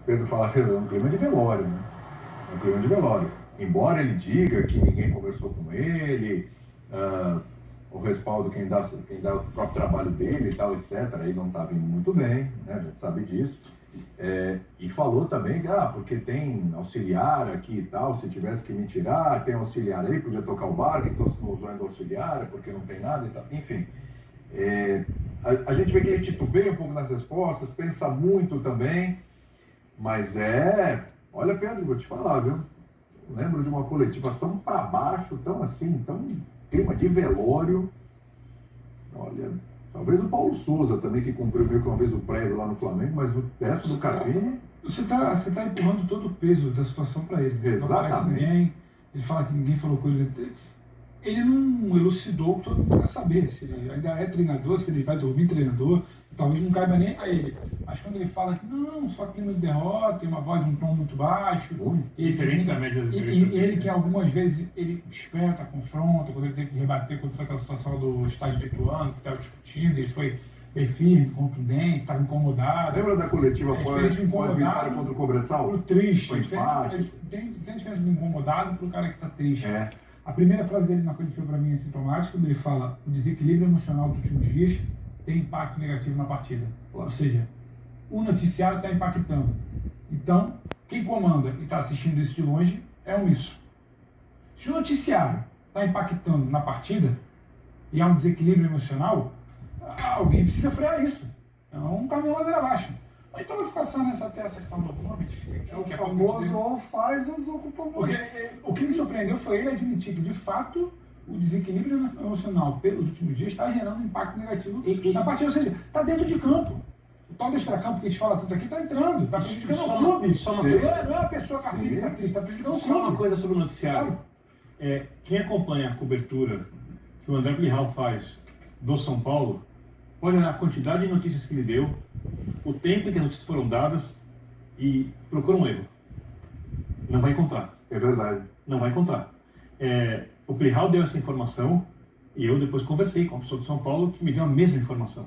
Pedro fala que é um clima de velório, né? É um clima de velório. Embora ele diga que ninguém conversou com ele, o respaldo quem dá o próprio trabalho dele e tal, etc. Aí não está vindo muito bem, né? A gente sabe disso. E falou também que, porque tem auxiliar aqui e tal, se tivesse que me tirar, tem auxiliar aí, podia tocar o barco, então se não usou ainda auxiliar, é porque não tem nada e tal. Enfim, a gente vê que ele titubeia um pouco nas respostas, pensa muito também, mas olha, Pedro, vou te falar, viu? Eu lembro de uma coletiva tão para baixo, tão assim, tão clima de velório. Olha, talvez o Paulo Souza também, que cumpriu meio que uma vez o prédio lá no Flamengo, mas essa do Carpini... Você tá empurrando todo o peso da situação para ele. Exatamente. Não aparece ninguém, ele fala que ninguém falou com ele. Ele não elucidou o que todo mundo quer saber, se ele ainda é treinador, se ele vai dormir treinador, talvez não caiba nem a ele. Mas quando ele fala que não, só clima de derrota, tem uma voz, um tom muito baixo, diferente da média das e ele que algumas vezes ele desperta, confronta, quando ele teve que rebater, quando foi aquela situação do estágio de Ituano, que estava discutindo, ele foi bem firme, contundente, estava incomodado. Lembra da coletiva pós-vitória contra o Cobressal? Pro triste. Foi enfático. Tem diferença do incomodado pro cara que está triste. A primeira frase dele na coletiva para mim é sintomática, quando ele fala: o desequilíbrio emocional dos últimos dias tem impacto negativo na partida. Ou seja, o noticiário está impactando. Então, quem comanda e está assistindo isso de longe é um isso. Se o noticiário está impactando na partida e há um desequilíbrio emocional, alguém precisa frear isso. É um caminhão ladeira abaixo. Ou então vai ficar só nessa testa que está no nome, é o famoso ou faz ou ocupa muito. O que me surpreendeu foi ele admitir que, de fato, o desequilíbrio emocional pelos últimos dias está gerando um impacto negativo na partida. Ou seja, está dentro de campo. O tal do extracampo que a gente fala tanto aqui está entrando, está prejudicando o clube. Só uma coisa. Não é a pessoa Carpini que está triste, está prejudicando o clube. Só uma coisa sobre o noticiário. Quem acompanha a cobertura que o André Plihal faz do São Paulo, pode olhar a quantidade de notícias que ele deu, o tempo em que as notícias foram dadas e procura um erro. Não vai encontrar. É verdade. Não vai encontrar. O Plihal deu essa informação e eu depois conversei com a pessoa do São Paulo que me deu a mesma informação.